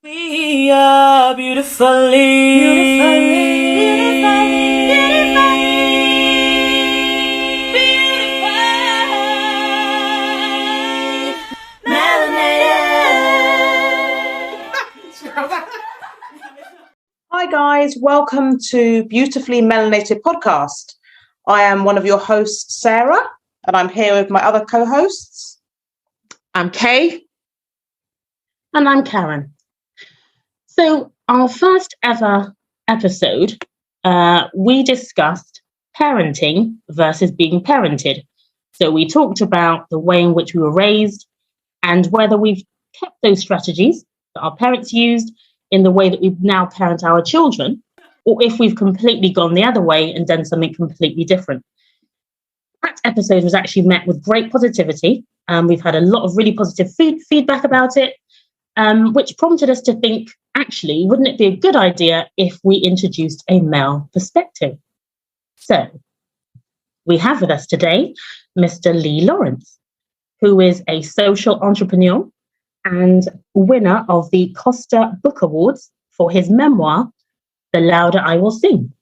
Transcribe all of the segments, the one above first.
We are beautifully, melanated. Hi guys, welcome to Beautifully Melanated podcast. I am one of your hosts, Sarah, and I'm here with my other co-hosts. I'm Kay. And I'm Karen. So our first ever episode, we discussed parenting versus being parented. So we talked about the way in which we were raised and whether we've kept those strategies that our parents used in the way that we now parent our children, or if we've completely gone the other way and done something completely different. That episode was actually met with great positivity. We've had a lot of really positive feedback about it. Which prompted us to think, actually, wouldn't it be a good idea if we introduced a male perspective? So we have with us today Mr. Lee Lawrence, who is a social entrepreneur and winner of the Costa Book Awards for his memoir, The Louder I Will Sing.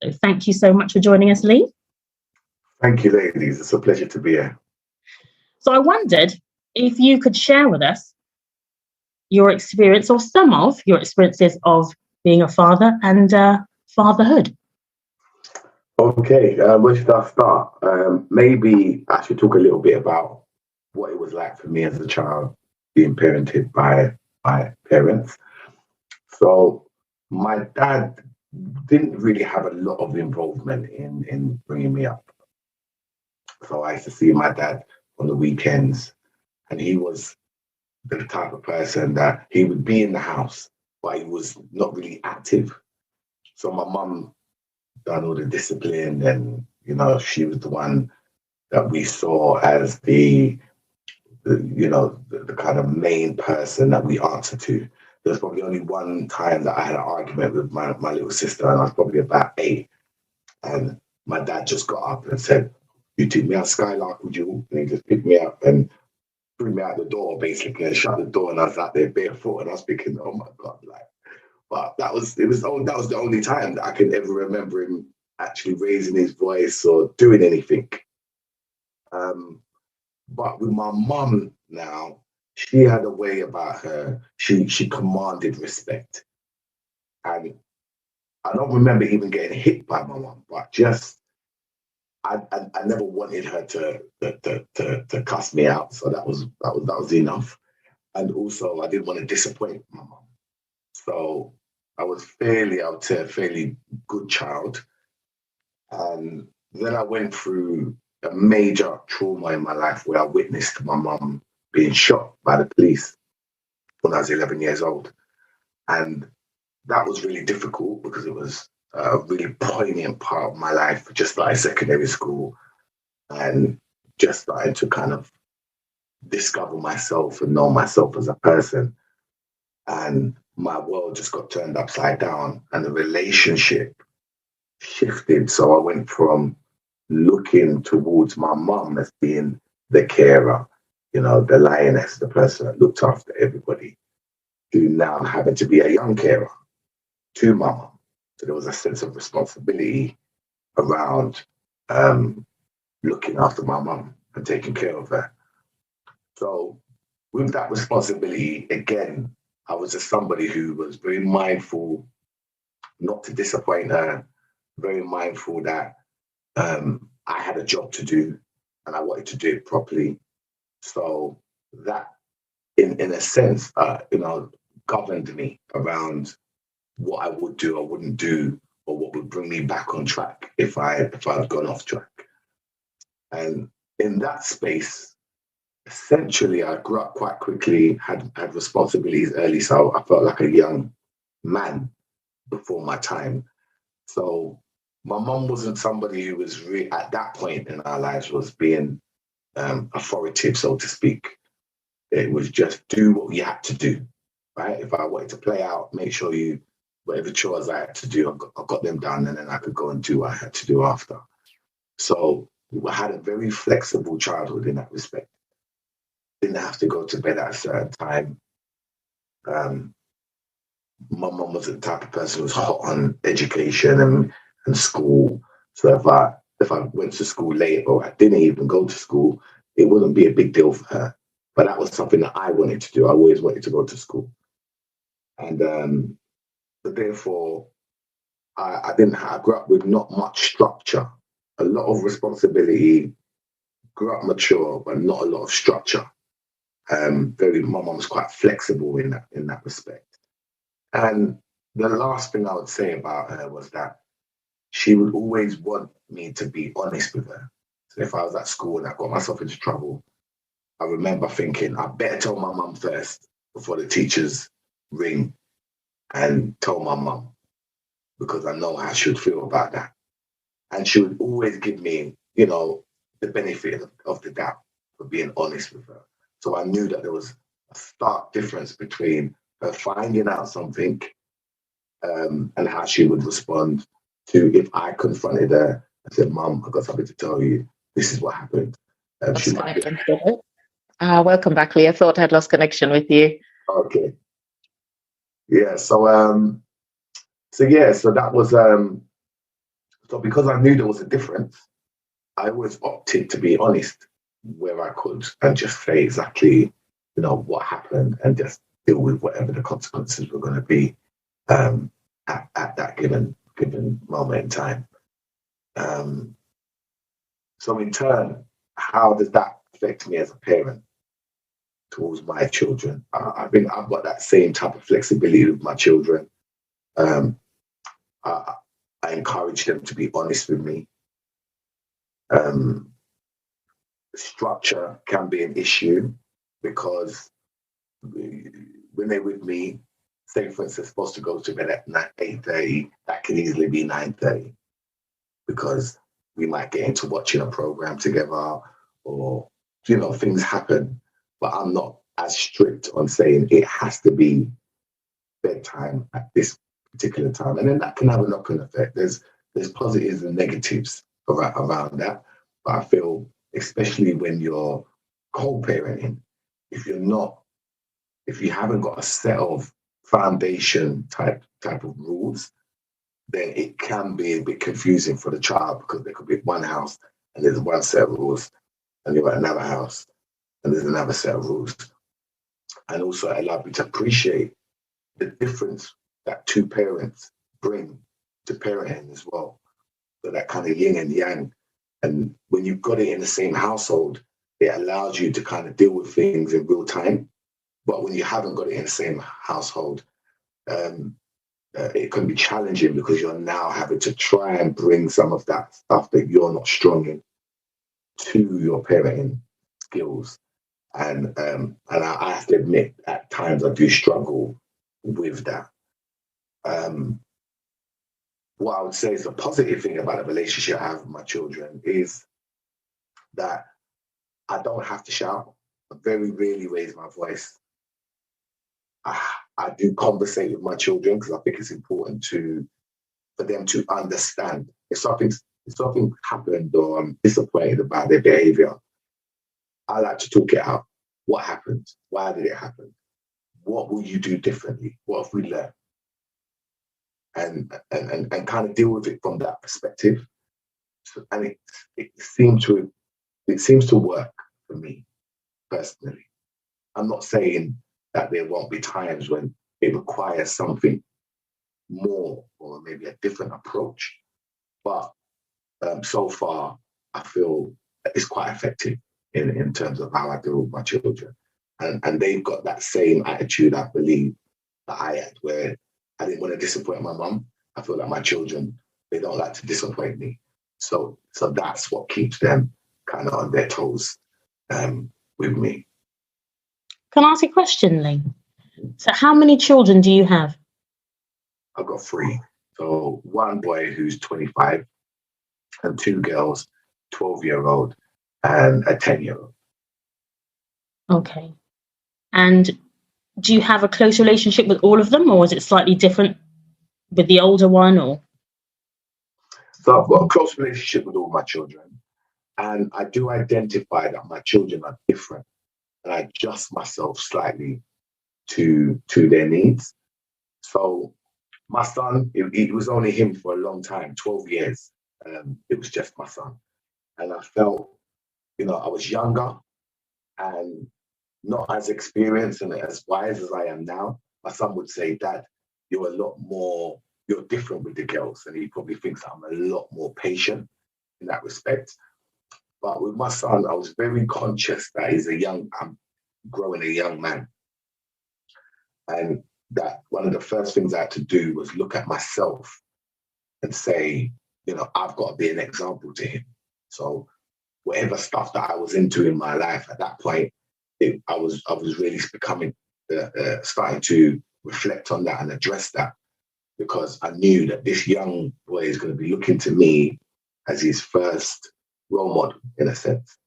So thank you so much for joining us, Lee. Thank you, ladies. It's a pleasure to be here. So I wondered if you could share with us your experience or some of your experiences of being a father and fatherhood. Okay, where should I start? Maybe I should talk a little bit about what it was like for me as a child being parented by my parents. So my dad didn't really have a lot of involvement in bringing me up. So I used to see my dad on the weekends, and he was the type of person that he would be in the house, but he was not really active. So my mum done all the discipline, and she was the one that we saw as the kind of main person that we answered to. There's probably only one time that I had an argument with my little sister, and I was probably about 8, and my dad just got up and said, "You took me out Skylark, would you?" And he just picked me up and threw me out the door, basically, and shut the door, and I was out there barefoot, and I was thinking, "Oh my God!" But that was the only time that I can ever remember him actually raising his voice or doing anything. But with my mum now, she had a way about her. She commanded respect, and I don't remember even getting hit by my mum, but just I never wanted her to cuss me out, so that was enough. And also, I didn't want to disappoint my mum, so I would say, a fairly good child. And then I went through a major trauma in my life where I witnessed my mum being shot by the police when I was 11 years old, and that was really difficult because it was a really poignant part of my life, just like secondary school, and just starting to kind of discover myself and know myself as a person. And my world just got turned upside down, and the relationship shifted. So I went from looking towards my mum as being the carer, the lioness, the person that looked after everybody, to now having to be a young carer to my mum. So there was a sense of responsibility around looking after my mum and taking care of her. So with that responsibility, again, I was just somebody who was very mindful not to disappoint her, very mindful that I had a job to do and I wanted to do it properly. So that, in a sense, governed me around what I would do or wouldn't do, or what would bring me back on track if I'd gone off track. And in that space, essentially, I grew up quite quickly, had responsibilities early, so I felt like a young man before my time. So my mum wasn't somebody who was at that point in our lives was being authoritative, so to speak. It was just do what you had to do, right? If I wanted to play out, make sure whatever chores I had to do, I got them done, and then I could go and do what I had to do after. So I had a very flexible childhood in that respect. Didn't have to go to bed at a certain time. my mum was the type of person who was hot on education and school. So if I went to school late or I didn't even go to school, it wouldn't be a big deal for her. But that was something that I wanted to do. I always wanted to go to school. And but therefore, I grew up with not much structure, a lot of responsibility, grew up mature, but not a lot of structure. My mum was quite flexible in that respect. And the last thing I would say about her was that she would always want me to be honest with her. So if I was at school and I got myself into trouble, I remember thinking, I better tell my mum first before the teachers ring and tell my mum, because I know how she would feel about that. And she would always give me, the benefit of the doubt for being honest with her. So I knew that there was a stark difference between her finding out something and how she would respond to if I confronted her and said, Mum, I've got something to tell you. This is what happened. She might be, Welcome back, Lee. I thought I'd lost connection with you. okay. Yeah, so that was so because I knew there was a difference, I always opted to be honest where I could and just say exactly, what happened and just deal with whatever the consequences were going to be at that given moment in time. So in turn, how does that affect me as a parent towards my children? I think I've got that same type of flexibility with my children. I encourage them to be honest with me. Structure can be an issue because when they're with me, say for instance, supposed to go to bed at 8:30, that can easily be 9:30 because we might get into watching a program together or, things happen. But I'm not as strict on saying it has to be bedtime at this particular time. And then that can have a knock-on effect. There's positives and negatives around that. But I feel, especially when you're co-parenting, if you haven't got a set of foundation type of rules, then it can be a bit confusing for the child because there could be one house and there's one set of rules, and you're at another house and there's another set of rules. And also it allowed me to appreciate the difference that two parents bring to parenting as well. So that kind of yin and yang. And when you've got it in the same household, it allows you to kind of deal with things in real time. But when you haven't got it in the same household, it can be challenging because you're now having to try and bring some of that stuff that you're not strong in to your parenting skills. And I have to admit, at times I do struggle with that. What I would say is the positive thing about the relationship I have with my children is that I don't have to shout. I very rarely raise my voice. I do conversate with my children because I think it's important for them to understand. If something happened or I'm disappointed about their behavior, I like to talk it out. What happened? Why did it happen? What will you do differently? What have we learned? And kind of deal with it from that perspective. And it seems to work for me personally. I'm not saying that there won't be times when it requires something more or maybe a different approach, but so far I feel it's quite effective in terms of how I deal with my children, and they've got that same attitude, I believe, that I had, where I didn't want to disappoint my mum. I feel like my children, they don't like to disappoint me. So that's what keeps them kind of on their toes with me. Can I ask a question, Lee? So how many children do you have? I've got 3. So one boy who's 25 and 2 girls, 12-year-old and a 10-year-old. Okay. And do you have a close relationship with all of them, or is it slightly different with the older one? Or So I've got a close relationship with all my children, and I do identify that my children are different, and I adjust myself slightly to their needs. So my son, it was only him for a long time, 12 years. It was just my son. And I felt, I was younger and not as experienced and as wise as I am now. My son would say, Dad, you're different with the girls. And he probably thinks I'm a lot more patient in that respect. But with my son, I was very conscious that I'm growing a young man. And that one of the first things I had to do was look at myself and say, I've got to be an example to him. So whatever stuff that I was into in my life at that point, I was really becoming, starting to reflect on that and address that, because I knew that this young boy is going to be looking to me as his first role model, in a sense.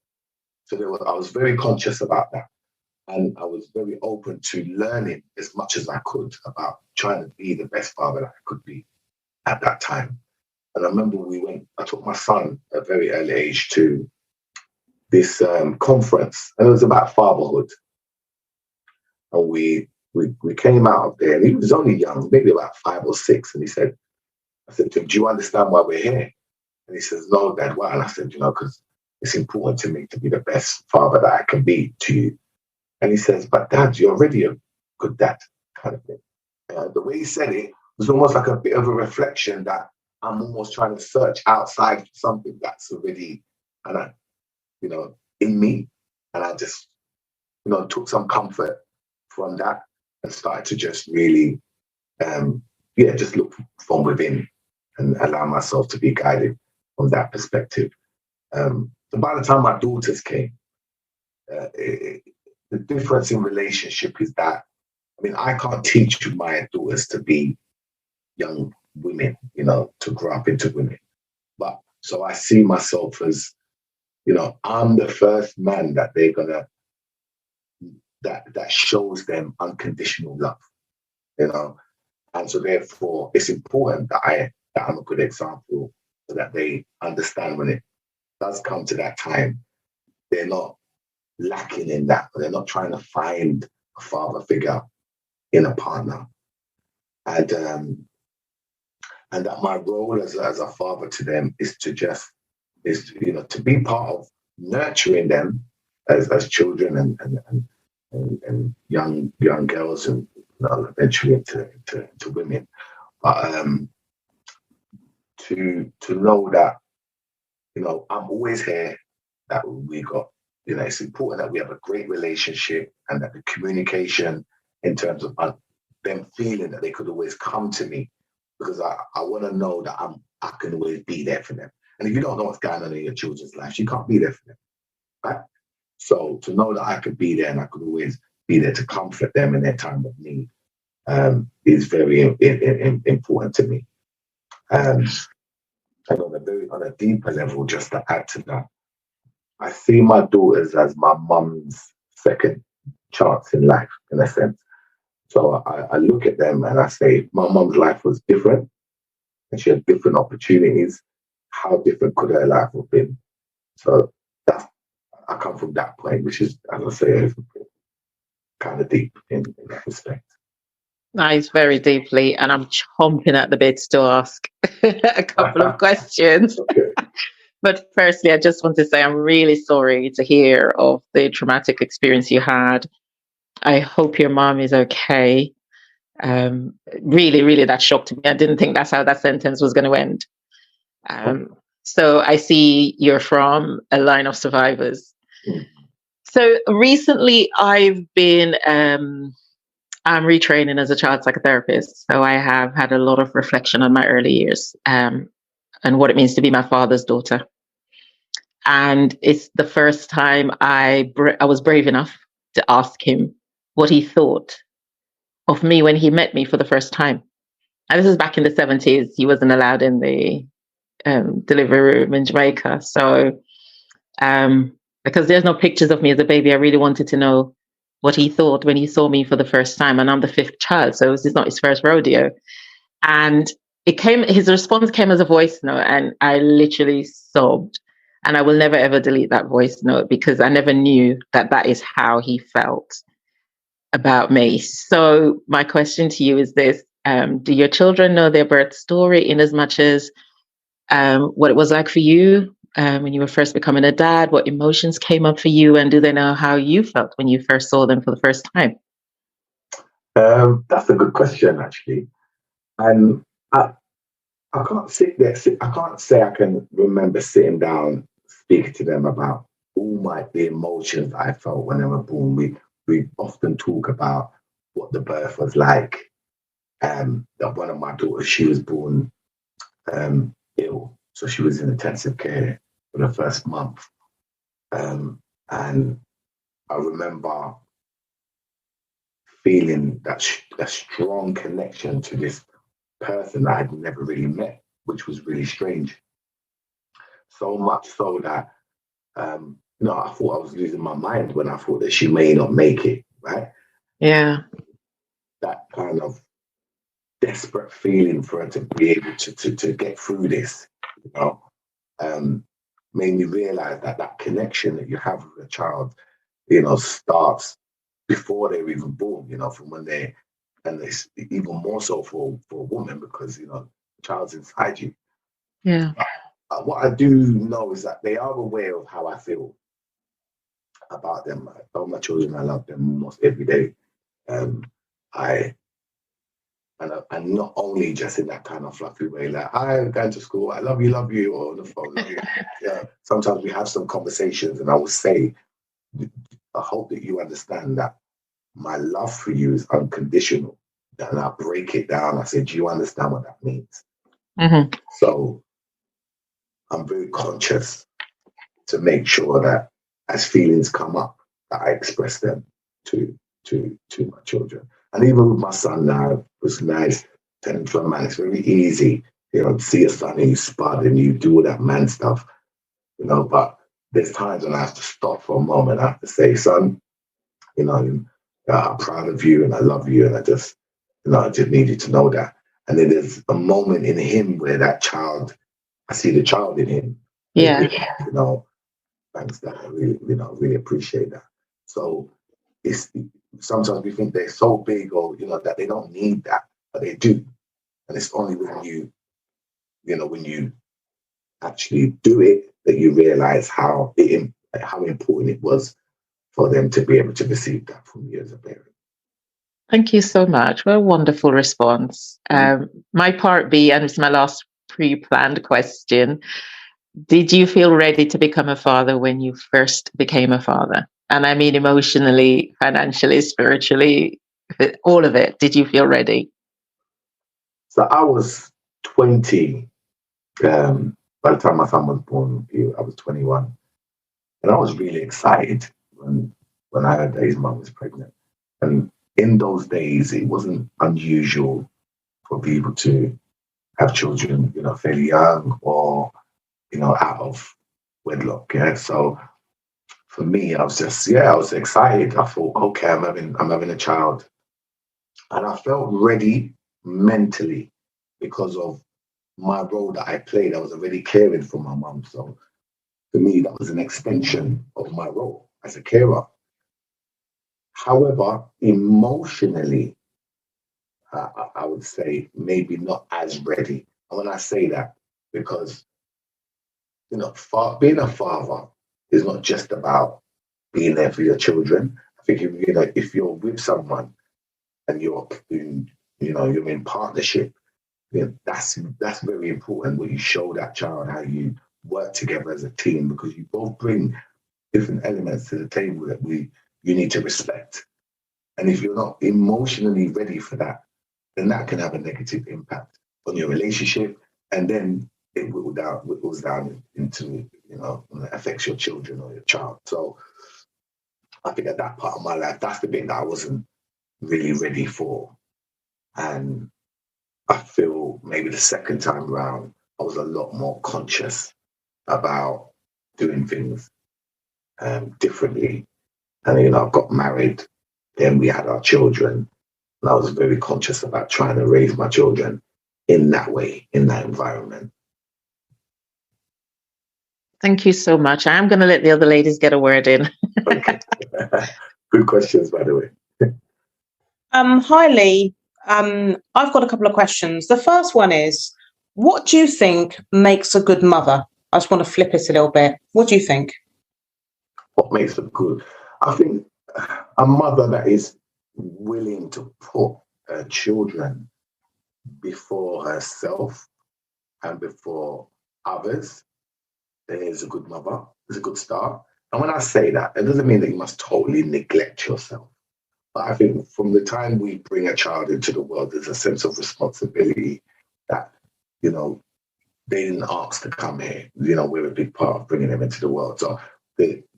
So I was very conscious about that. And I was very open to learning as much as I could about trying to be the best father that I could be at that time. And I remember I took my son at a very early age to this conference, and it was about fatherhood. And we came out of there, and he was only young, maybe about 5 or 6. And I said to him, do you understand why we're here? And he says, no, Dad, why? And I said, because it's important to me to be the best father that I can be to you. And he says, but Dad, you're already a good dad, kind of thing. The way he said it was almost like a bit of a reflection that I'm almost trying to search outside for something that's already, in me. And I just, took some comfort from that and started to just really, just look from within and allow myself to be guided from that perspective. So by the time my daughters came, the difference in relationship is that, I can't teach my daughters to be young women, to grow up into women. But so I see myself as, I'm the first man that they're gonna, that shows them unconditional love, And so therefore it's important that I'm a good example, so that they understand when it does come to that time, they're not lacking in that, but they're not trying to find a father figure in a partner. And that my role as a father to them is to be part of nurturing them as children and young girls, and eventually into women. But to know that I'm always here, that we got, it's important that we have a great relationship, and that the communication in terms of them feeling that they could always come to me, because I want to know that I can always be there for them. And if you don't know what's going on in your children's lives, you can't be there for them, right? So to know that I could be there and I could always be there to comfort them in their time of need is very important to me. And on a deeper level, just to add to that, I see my daughters as my mum's second chance in life, in a sense. So I look at them and I say, my mum's life was different, and she had different opportunities. How different could her life have been? So I come from that point, which is, as I say, kind of deep in that respect. Nice, very deeply. And I'm chomping at the bits to ask a couple of questions. Okay. But firstly, I just want to say I'm really sorry to hear of the traumatic experience you had. I hope your mom is okay. Really, really, that shocked me. I didn't think that's how that sentence was going to end. So I see you're from a line of survivors. So recently I've been, I'm retraining as a child psychotherapist. So I have had a lot of reflection on my early years and what it means to be my father's daughter. And it's the first time I was brave enough to ask him what he thought of me when he met me for the first time. And this is back in the 70s. He wasn't allowed in the delivery room in Jamaica. So because there's no pictures of me as a baby, I really wanted to know what he thought when he saw me for the first time. And I'm the 5th child, so this is not his first rodeo. And his response came as a voice note, and I literally sobbed. And I will never, ever delete that voice note, because I never knew that is how he felt about me. So my question to you is this: Do your children know their birth story in as much as what it was like for you when you were first becoming a dad? What emotions came up for you? And do they know how you felt when you first saw them for the first time? That's a good question, actually. And I can't sit there. I can't say I can remember sitting down speaking to them about all the emotions I felt when they were born. We often talk about what the birth was like. That one of my daughters, she was born ill, so she was in intensive care for the first month. And I remember feeling that a strong connection to this person that I'd never really met, which was really strange. So much so that I thought I was losing my mind when I thought that she may not make it, right? Yeah. That kind of desperate feeling for her to be able to get through this, made me realize that connection that you have with a child, starts before they're even born, from when and it's even more so for a woman because, the child's inside you. Yeah. What I do know is that they are aware of how I feel about them. I tell my children I love them almost every day. And not only just in that kind of fluffy way, like, hi, I'm going to school, I love you, or on the phone. Yeah. Sometimes we have some conversations and I will say, I hope that you understand that my love for you is unconditional. And I break it down. I say, do you understand what that means? Mm-hmm. So I'm very conscious to make sure that as feelings come up, that I express them to my children. And even with my son now, it was nice telling him, man, it's very easy, to see a son and you spud and you do all that man stuff, but there's times when I have to stop for a moment. I have to say, son, I'm proud of you and I love you. And I just need you to know that. And then there's a moment in him where that child, I see the child in him. Yeah. Thanks, that I really, really appreciate that. So it's sometimes we think they're so big or, that they don't need that, but they do. And it's only when you actually do it that you realize how important it was for them to be able to receive that from you as a parent. Thank you so much. What a wonderful response. My part B, and it's my last pre-planned question. Did you feel ready to become a father when you first became a father? And I mean emotionally, financially, spiritually, all of it. Did you feel ready? So I was 20. By the time my son was born, I was 21. And I was really excited when I heard that his mum was pregnant. And in those days, it wasn't unusual for people to have children, fairly young or, out of wedlock. Yeah. So for me, I was excited. I thought, okay, I'm having a child. And I felt ready mentally because of my role that I played. I was already caring for my mum. So for me, that was an extension of my role as a carer. However, emotionally, I would say maybe not as ready. And when I say that, because, being a father is not just about being there for your children. I think, if you're with someone and you're in partnership, that's very important where you show that child how you work together as a team, because you both bring different elements to the table that you need to respect. And if you're not emotionally ready for that, then that can have a negative impact on your relationship, and then it whittles down into, when it affects your children or your child. So I think at that part of my life, that's the bit that I wasn't really ready for. And I feel maybe the second time round, I was a lot more conscious about doing things differently. And, I got married, then we had our children. And I was very conscious about trying to raise my children in that way, in that environment. Thank you so much. I'm going to let the other ladies get a word in. Okay. Good questions, by the way. Hi, Lee. I've got a couple of questions. The first one is, what do you think makes a good mother? I just want to flip it a little bit. What do you think? What makes it good? I think a mother that is willing to put her children before herself and before others is a good mother. It's a good start. And when I say that, it doesn't mean that you must totally neglect yourself. But I think from the time we bring a child into the world, there's a sense of responsibility that, you know, they didn't ask to come here. You know, we're a big part of bringing them into the world. So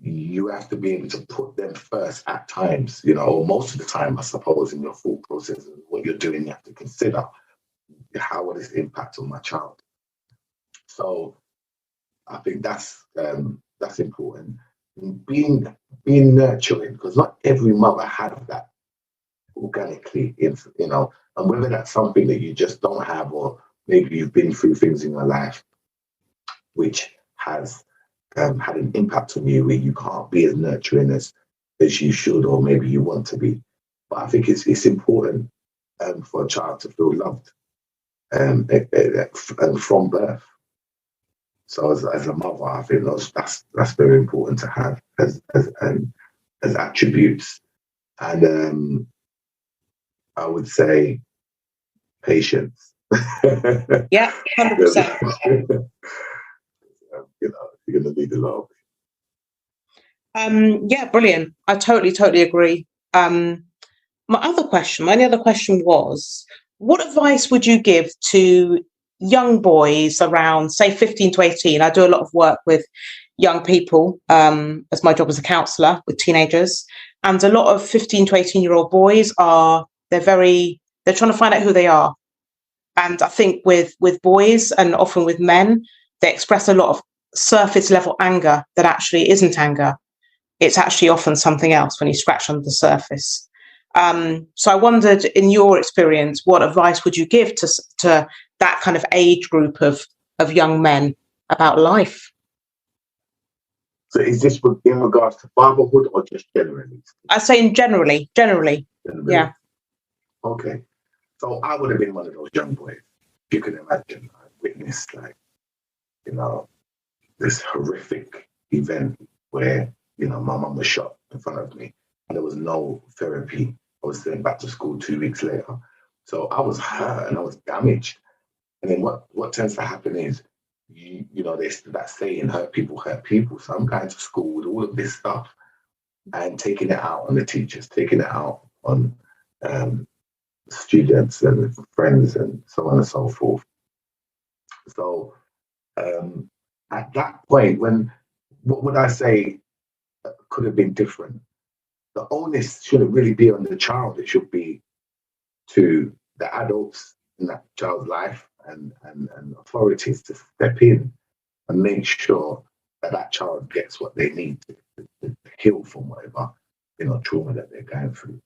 you have to be able to put them first at times, you know, or most of the time, I suppose, in your thought process and what you're doing, you have to consider how will this impact on my child. So I think that's important. Being nurturing, because not every mother has that organically, you know, and whether that's something that you just don't have, or maybe you've been through things in your life which has had an impact on you where you can't be as nurturing as you should, or maybe you want to be. But I think it's important for a child to feel loved and from birth. So as a mother, I think that's very important to have as attributes. And I would say patience. Yeah, 100%. You know, you're going to need a lot. Yeah, brilliant. I totally agree. My only other question was, what advice would you give to young boys around, say, 15 to 18? I do a lot of work with young people, as my job as a counsellor with teenagers. And a lot of 15 to 18-year-old boys they're trying to find out who they are. And I think with boys and often with men, they express a lot of surface level anger that actually isn't anger. It's actually often something else when you scratch under the surface. So I wondered, in your experience, what advice would you give to that kind of age group of young men about life? So is this in regards to fatherhood or just generally? I say generally. Yeah. Okay. So I would have been one of those young boys. You can imagine. I witnessed, like, you know, this horrific event where, you know, my mum was shot in front of me and there was no therapy. I was sent back to school 2 weeks later. So I was hurt and I was damaged. And then what tends to happen is, you know, there's that saying, hurt people. So I'm going to school with all of this stuff and taking it out on the teachers, taking it out on students and friends and so on and so forth. So at that point, what would I say could have been different? The onus shouldn't really be on the child. It should be to the adults in that child's life and authorities to step in and make sure that child gets what they need to heal from whatever, you know, trauma that they're going through.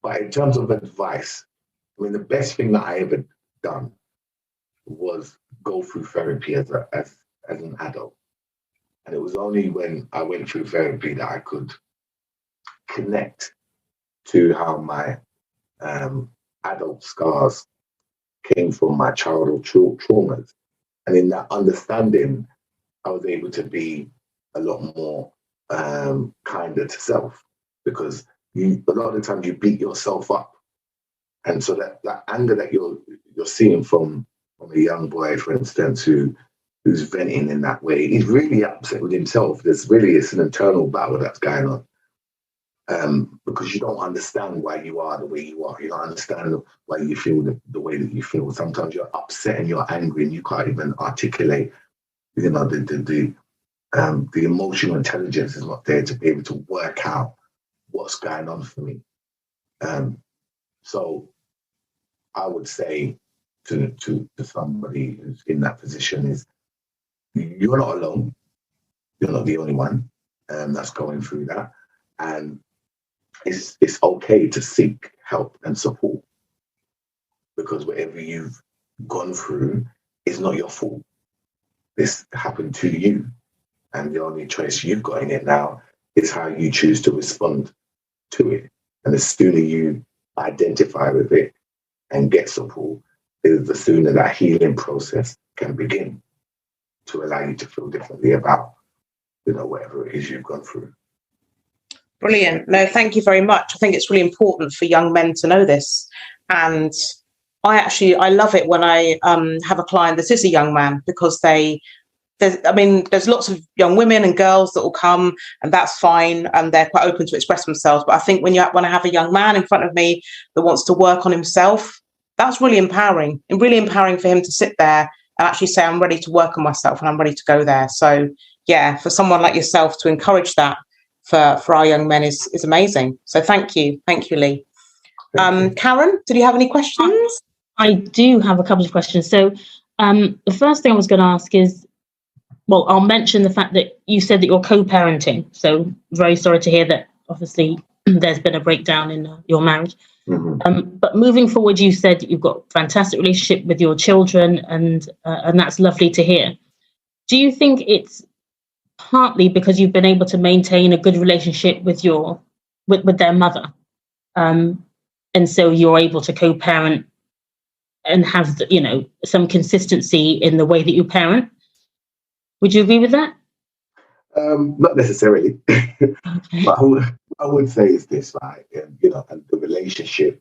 But in terms of advice, I mean, the best thing that I ever done was go through therapy as an adult. And it was only when I went through therapy that I could connect to how my adult scars came from my childhood traumas. And in that understanding, I was able to be a lot more kinder to self, because a lot of the time you beat yourself up. And so that anger that you're seeing from a young boy, for instance, who's venting in that way, he's really upset with himself. It's an internal battle that's going on. Because you don't understand why you are the way you are. You don't understand why you feel the way that you feel. Sometimes you're upset and you're angry and you can't even articulate, you know, the emotional intelligence is not there to be able to work out what's going on for me. So I would say to somebody who's in that position is, you're not alone. You're not the only one that's going through that. And it's okay to seek help and support, because whatever you've gone through is not your fault. This happened to you, and the only choice you've got in it now is how you choose to respond to it. And the sooner you identify with it and get support, is the sooner that healing process can begin to allow you to feel differently about, whatever it is you've gone through. Brilliant. No, thank you very much. I think it's really important for young men to know this. And I love it when I have a client that is a young man, because there's lots of young women and girls that will come, and that's fine, and they're quite open to express themselves. But I think when I have a young man in front of me that wants to work on himself, that's really empowering, and really empowering for him to sit there and actually say, I'm ready to work on myself and I'm ready to go there. So yeah, for someone like yourself to encourage that for our young men is amazing. So thank you, Lee. Karen, did you have any questions? I do have a couple of questions. So the first thing I was going to ask is, well, I'll mention the fact that you said that you're co-parenting. So very sorry to hear that, obviously, there's been a breakdown in your marriage. Mm-hmm. But moving forward, you said you've got a fantastic relationship with your children, and that's lovely to hear. Do you think it's partly because you've been able to maintain a good relationship with their mother, and so you're able to co-parent and have some consistency in the way that you parent? Would you agree with that? Not necessarily. Okay. But I would say is this, right? And the relationship,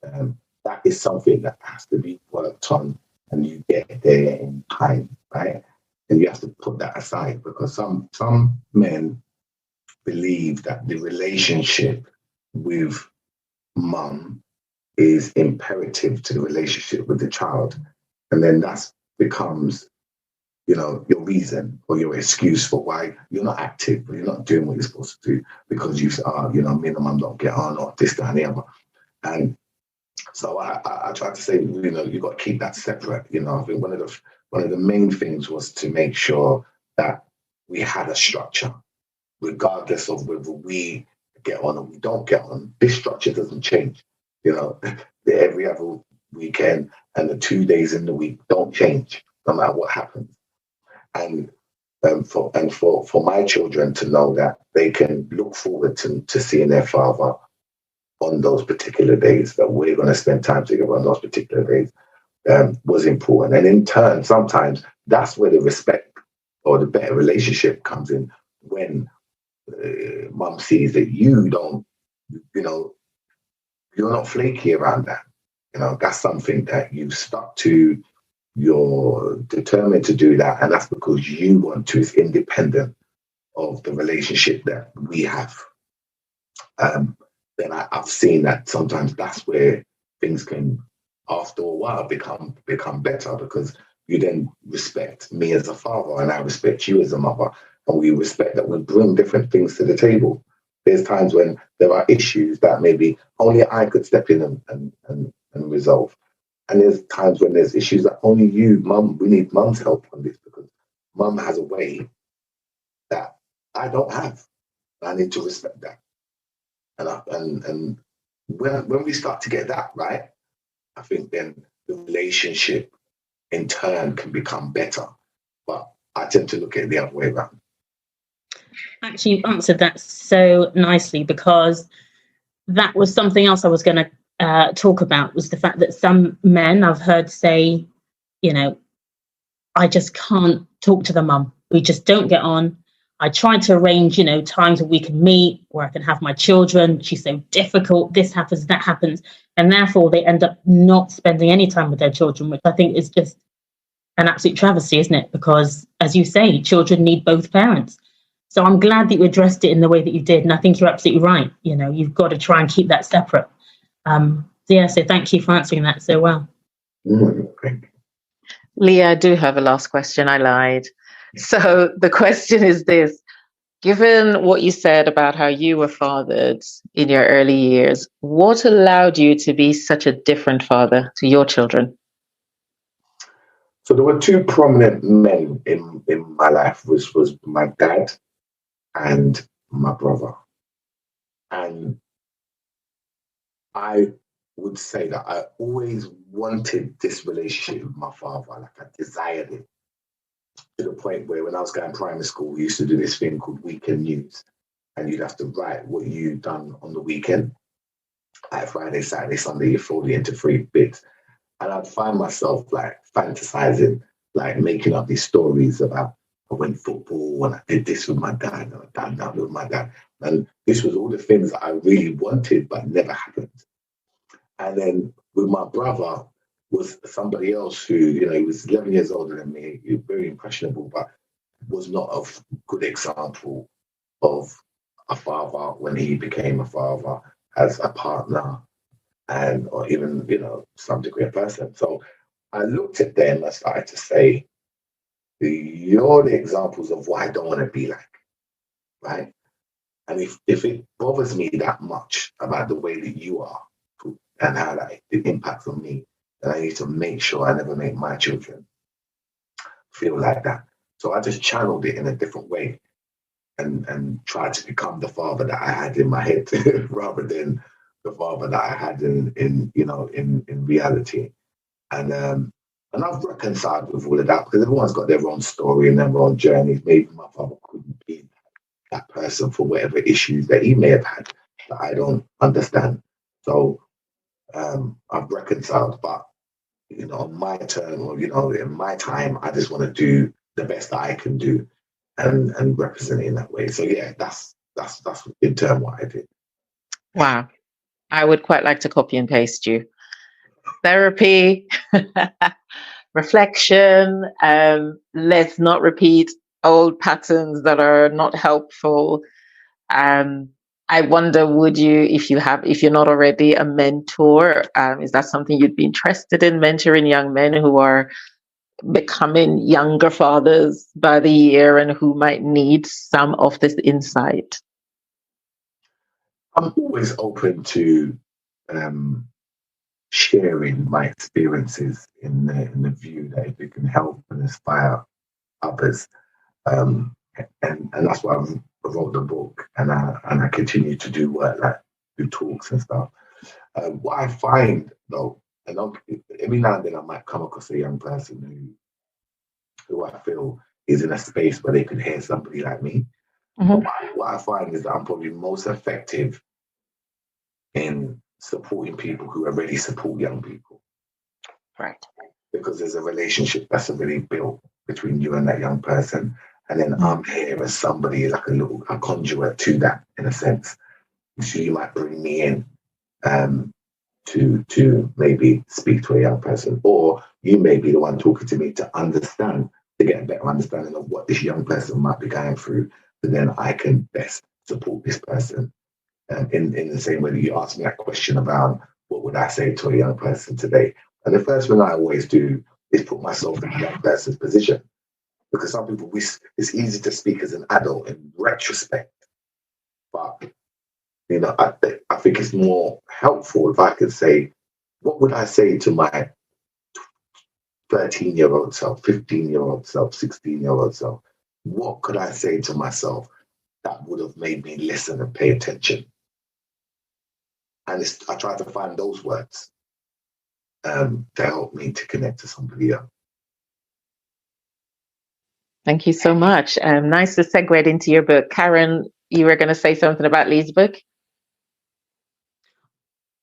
that is something that has to be worked on, and you get there in time, right? And you have to put that aside, because some men believe that the relationship with mum is imperative to the relationship with the child, and then that becomes your reason or your excuse for why you're not active, or you're not doing what you're supposed to do, because you say, me and mum don't get on, or this, that, and the other. And so I try to say, you've got to keep that separate. I think one of the main things was to make sure that we had a structure, regardless of whether we get on or we don't get on. This structure doesn't change. Every other weekend and the 2 days in the week don't change, no matter what happens. And for my children to know that they can look forward to seeing their father on those particular days, that we're going to spend time together on those particular days, was important. And in turn, sometimes that's where the respect or the better relationship comes in, when mum sees that you don't, you're not flaky around that. That's something that you've stuck to, you're determined to do that, and that's because you want to. It's independent of the relationship that we have. Then I've seen that sometimes that's where things can, after a while, become better, because you then respect me as a father, and I respect you as a mother, and we respect that we bring different things to the table. There's times when there are issues that maybe only I could step in and resolve. And there's times when there's issues that only you, mum, we need mum's help on this, because mum has a way that I don't have. I need to respect that. And when we start to get that right, I think then the relationship in turn can become better. But I tend to look at it the other way around. Actually, you answered that so nicely, because that was something else I was going to talk about, was the fact that some men I've heard say, I just can't talk to the mum. We just don't get on. I tried to arrange, times where we can meet, where I can have my children. She's so difficult. This happens, that happens. And therefore, they end up not spending any time with their children, which I think is just an absolute travesty, isn't it? Because, as you say, children need both parents. So I'm glad that you addressed it in the way that you did. And I think you're absolutely right. You've got to try and keep that separate. So thank you for answering that so well. Leah, I do have a last question. I lied. So the question is this: given what you said about how you were fathered in your early years, what allowed you to be such a different father to your children? So there were two prominent men in my life, which was my dad and my brother. And I would say that I always wanted this relationship with my father. Like, I desired it, to the point where when I was going to primary school, we used to do this thing called weekend news, and you'd have to write what you'd done on the weekend. like Friday, Saturday, Sunday, you fold it into 3 bits. And I'd find myself like fantasizing, like making up these stories about I went football and I did this with my dad and I done that with my dad. And this was all the things that I really wanted but never happened. And then with my brother was somebody else who, you know, he was 11 years older than me. He was very impressionable, but was not a good example of a father when he became a father, as a partner, and or even, you know, some degree of person. So I looked at them, I started to say, you're the examples of what I don't want to be like, right? And if it bothers me that much about the way that you are and how that it impacts on me, then I need to make sure I never make my children feel like that. So I just channeled it in a different way and tried to become the father that I had in my head rather than the father that I had in you know, in reality. And I've reconciled with all of that because everyone's got their own story and their own journeys. Maybe my father couldn't be that person for whatever issues that he may have had that I don't understand. So I've reconciled, but you know, on my turn, or you know, in my time, I just want to do the best that I can do and represent it in that way. So yeah, that's in turn what I did. Wow. I would quite like to copy and paste you. Therapy, reflection, let's not repeat old patterns that are not helpful. I wonder, would you, if you're not already a mentor, is that something you'd be interested in, mentoring young men who are becoming younger fathers by the year and who might need some of this insight? I'm always open to sharing my experiences in the view that if it can help and inspire others, and that's why I wrote the book, and I continue to do work, like do talks and stuff. What I find though, and every now and then I might come across a young person who I feel is in a space where they could hear somebody like me. Mm-hmm. But what I find is that I'm probably most effective in supporting people who already support young people. Right. Because there's a relationship that's already built between you and that young person. And then I'm here as somebody, like a conduit to that, in a sense. So you might bring me in to maybe speak to a young person, or you may be the one talking to me to understand, to get a better understanding of what this young person might be going through, so then I can best support this person. In the same way that you asked me that question about what would I say to a young person today. And the first thing I always do is put myself in the young person's position. Because some people, it's easy to speak as an adult in retrospect. But, you know, I think it's more helpful if I could say, what would I say to my 13-year-old self, 15-year-old self, 16-year-old self? What could I say to myself that would have made me listen and pay attention? And I try to find those words to help me to connect to somebody else. Thank you so much. Nice to segue into your book. Karen, you were going to say something about Lee's book?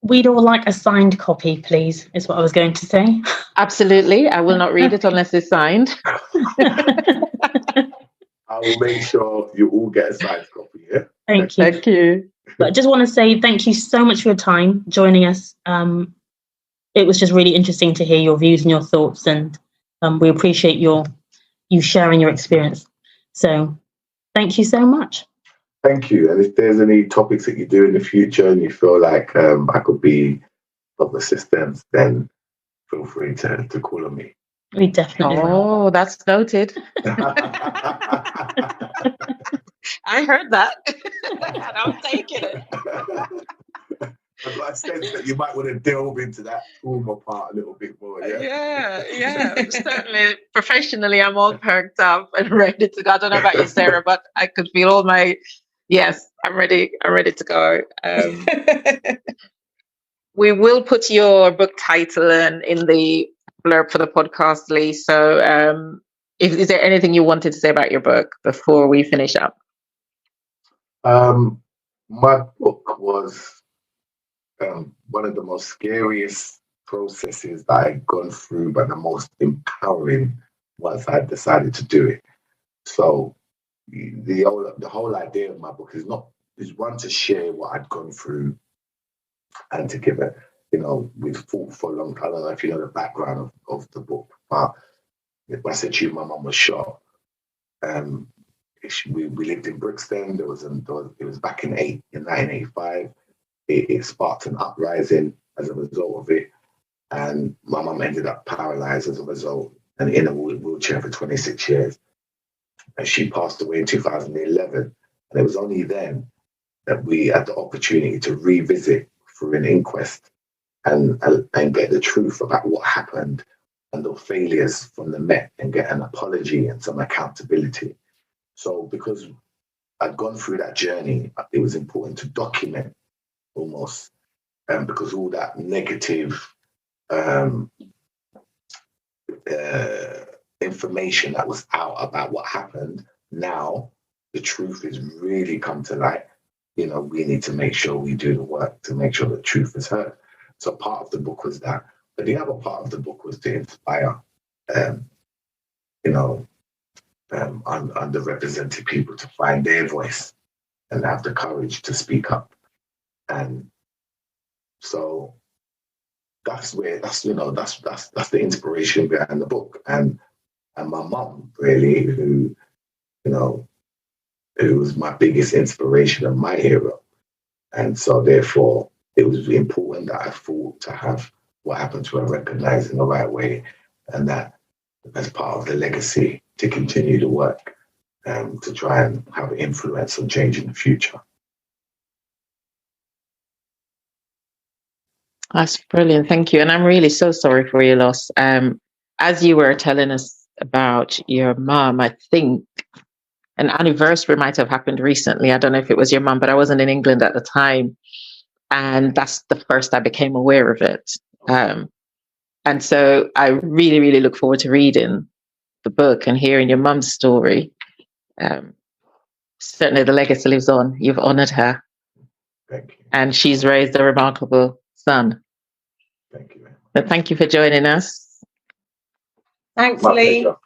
We'd all like a signed copy, please, is what I was going to say. Absolutely. I will not read it unless it's signed. I will make sure you all get a signed copy, yeah? Thank you. Thank you. But I just want to say thank you so much for your time joining us. It was just really interesting to hear your views and your thoughts, and we appreciate you sharing your experience. So thank you so much. Thank you. And if there's any topics that you do in the future and you feel like I could be of assistance, then feel free to call on me. We definitely will. Oh, that's noted. I heard that. And I'm taking it. I've got a sense that you might want to delve into that trauma part a little bit more. Yeah. Certainly, professionally, I'm all perked up and ready to go. I don't know about you, Sarah, but I could feel all my. Yes, I'm ready. I'm ready to go. We will put your book title in the blurb for the podcast, Lee. So, is there anything you wanted to say about your book before we finish up? My book was one of the most scariest processes that I've gone through, but the most empowering once I decided to do it. So the whole idea of my book is one, to share what I'd gone through and to give it, we've fought for a long time. I don't know if you know the background of the book, but if I said to you, my mum was shot. We lived in Brixton. It was back in 1985. It sparked an uprising as a result of it, and my mum ended up paralyzed as a result and in a wheelchair for 26 years. And she passed away in 2011. And it was only then that we had the opportunity to revisit through an inquest and get the truth about what happened and the failures from the Met and get an apology and some accountability. So because I'd gone through that journey, it was important to document almost, because all that negative information that was out about what happened, now the truth has really come to light. We need to make sure we do the work to make sure the truth is heard. So part of the book was that. But the other part of the book was to inspire, underrepresented people to find their voice and have the courage to speak up. And so that's the inspiration behind the book. And my mum, really, who was my biggest inspiration and my hero. And so therefore it was important that I fought to have what happened to her recognized in the right way, and that as part of the legacy to continue the work, to try and have an influence on change in the future. That's brilliant. Thank you. And I'm really so sorry for your loss. As you were telling us about your mom, I think an anniversary might have happened recently. I don't know if it was your mom, but I wasn't in England at the time. And that's the first I became aware of it. And so I really, really look forward to reading the book and hearing your mum's story. Certainly the legacy lives on. You've honored her. Thank you. And she's raised a remarkable son. Thank you. So thank you for joining us. Thanks, My Lee. pleasure.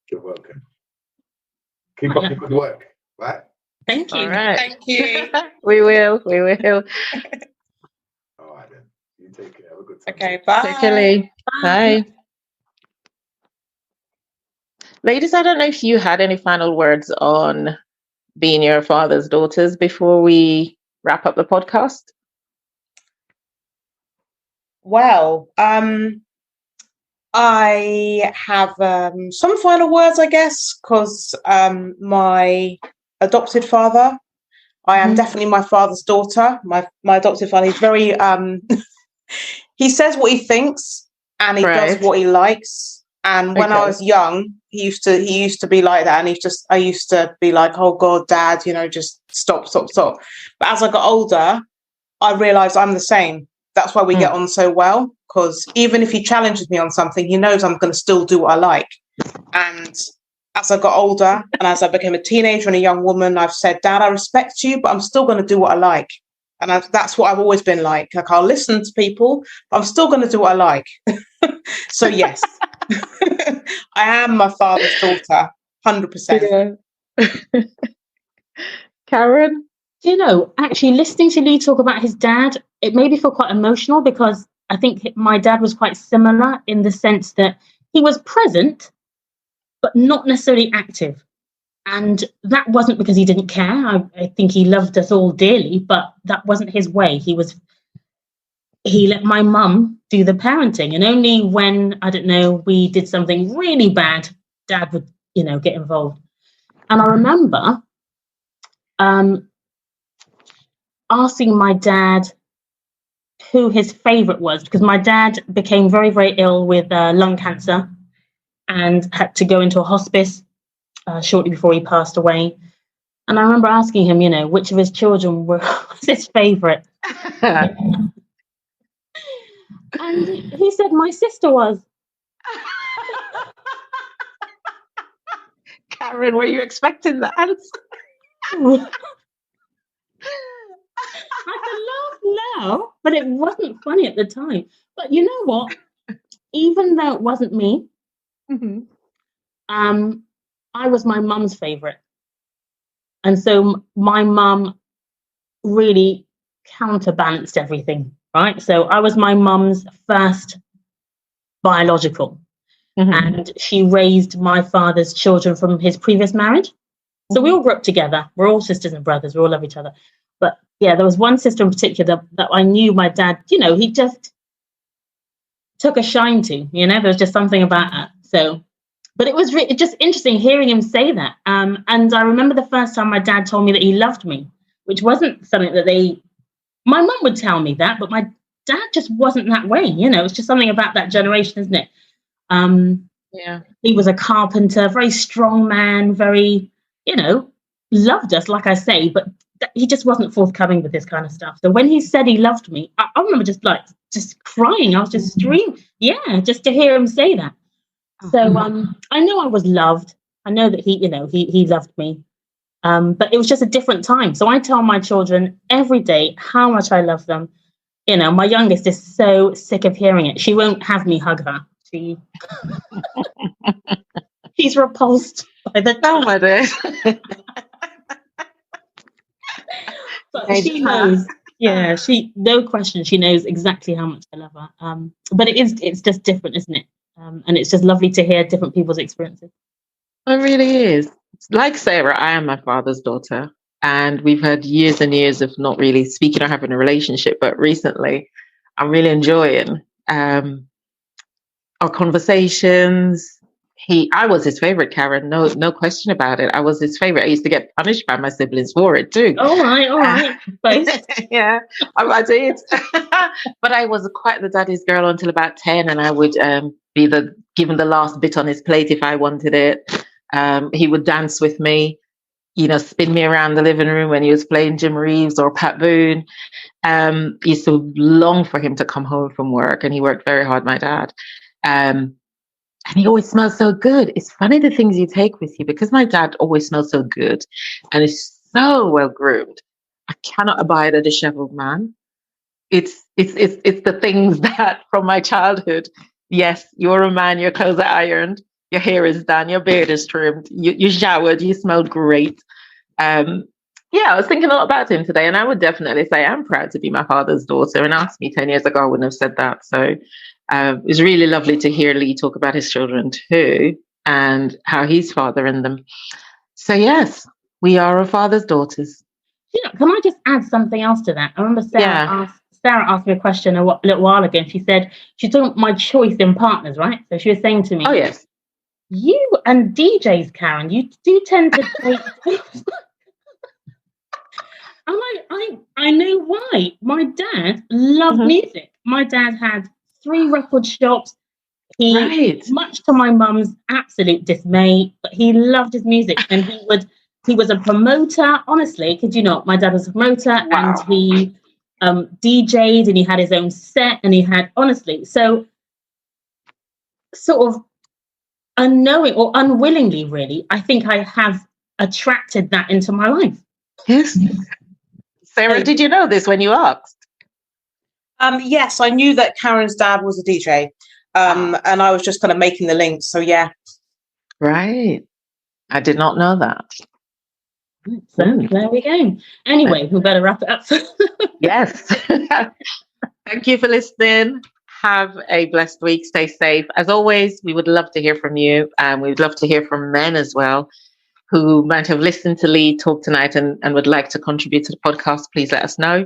You're welcome. Keep up the good work, right? Thank you. All right. Thank you. We will. All right then. You take care. Have a good time. Okay, bye. Take care, Lee. Bye. Ladies, I don't know if you had any final words on being your father's daughters before we wrap up the podcast. Well, I have some final words, I guess, because my adopted father, I am definitely my father's daughter. My adopted father, he's very, he says what he thinks and he does what he likes. And when I was young, he used to be like that. And I used to be like, oh God, Dad, just stop. But as I got older, I realized I'm the same. That's why we get on so well, because even if he challenges me on something, he knows I'm going to still do what I like. And as I got older and as I became a teenager and a young woman, I've said, Dad, I respect you, but I'm still going to do what I like. And that's what I've always been like. Like, I'll listen to people, but I'm still going to do what I like. So yes, I am my father's daughter, 100%. Yeah. Karen? Actually listening to Lee talk about his dad, it made me feel quite emotional, because I think my dad was quite similar in the sense that he was present, but not necessarily active. And that wasn't because he didn't care. I think he loved us all dearly, but that wasn't his way. He let my mum do the parenting. And only when, I don't know, we did something really bad, Dad would, get involved. And I remember asking my dad who his favorite was, because my dad became very, very ill with lung cancer and had to go into a hospice shortly before he passed away. And I remember asking him, which of his children was his favorite. And he said my sister was. Karen, were you expecting that answer? I could laugh now, but it wasn't funny at the time. But you know what? Even though it wasn't me, I was my mum's favorite. And so my mum really counterbalanced everything, right? So I was my mum's first biological, and she raised my father's children from his previous marriage. So we all grew up together. We're all sisters and brothers. We all love each other. But yeah, there was one sister in particular that I knew my dad, he just took a shine to, there was just something about her. So, but it was just interesting hearing him say that. And I remember the first time my dad told me that he loved me, which wasn't something that my mum would tell me that, but my dad just wasn't that way. It's just something about that generation, isn't it? Yeah. He was a carpenter, very strong man, very, loved us, like I say, but he just wasn't forthcoming with this kind of stuff. So when he said he loved me, I remember just crying. I was just screaming. Yeah, just to hear him say that. So I know I was loved. I know that he loved me. But it was just a different time. So I tell my children every day how much I love them. My youngest is so sick of hearing it. She won't have me hug her. She's repulsed by the Oh my days. But she knows. Yeah, no question, she knows exactly how much I love her. But it's just different, isn't it? And it's just lovely to hear different people's experiences. It really is. Like Sarah, I am my father's daughter, and we've had years and years of not really speaking or having a relationship. But recently, I'm really enjoying our conversations. I was his favorite, Karen. No question about it. I was his favorite. I used to get punished by my siblings for it too. All right. Both. Yeah, I did. But I was quite the daddy's girl until about 10, and I would be given the last bit on his plate if I wanted it. He would dance with me, spin me around the living room when he was playing Jim Reeves or Pat Boone. Used to long for him to come home from work, and he worked very hard, my dad. And he always smells so good. It's funny the things you take with you, because my dad always smells so good and is so well groomed. I cannot abide a disheveled man. It's the things that from my childhood. Yes, you're a man. Your clothes are ironed. Your hair is done. Your beard is trimmed. You showered. You smelled great. I was thinking a lot about him today, and I would definitely say I'm proud to be my father's daughter. And asked me 10 years ago, I wouldn't have said that. So it was really lovely to hear Lee talk about his children too, and how he's fathering them. So yes, we are our father's daughters. Can I just add something else to that? I remember Sarah asked me a question a little while ago, and she said she's talking about my choice in partners, right? So she was saying to me, "Oh yes, you and DJs, Karen, you do tend to take." I know why. My dad loved music. My dad had 3 record shops. He, much to my mum's absolute dismay, but he loved his music, and he was a promoter. Honestly, kid you not, my dad was a promoter, and he DJ'd, and he had his own set, and he had so sort of unknowing or unwillingly, really, I think I have attracted that into my life. Yes. Sarah, did you know this when you asked? Yes, I knew that Karen's dad was a DJ, and I was just kind of making the link. So yeah, right. I did not know that. So there we go. Anyway, we better wrap it up. Yes. Thank you for listening. Have a blessed week. Stay safe. As always, we would love to hear from you, and we would love to hear from men as well who might have listened to Lee talk tonight and would like to contribute to the podcast. Please let us know.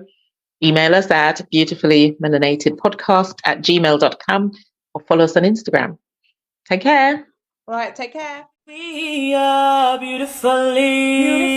Email us at beautifullymelanatedpodcast@gmail.com or follow us on Instagram. Take care. All right, take care. We are beautifully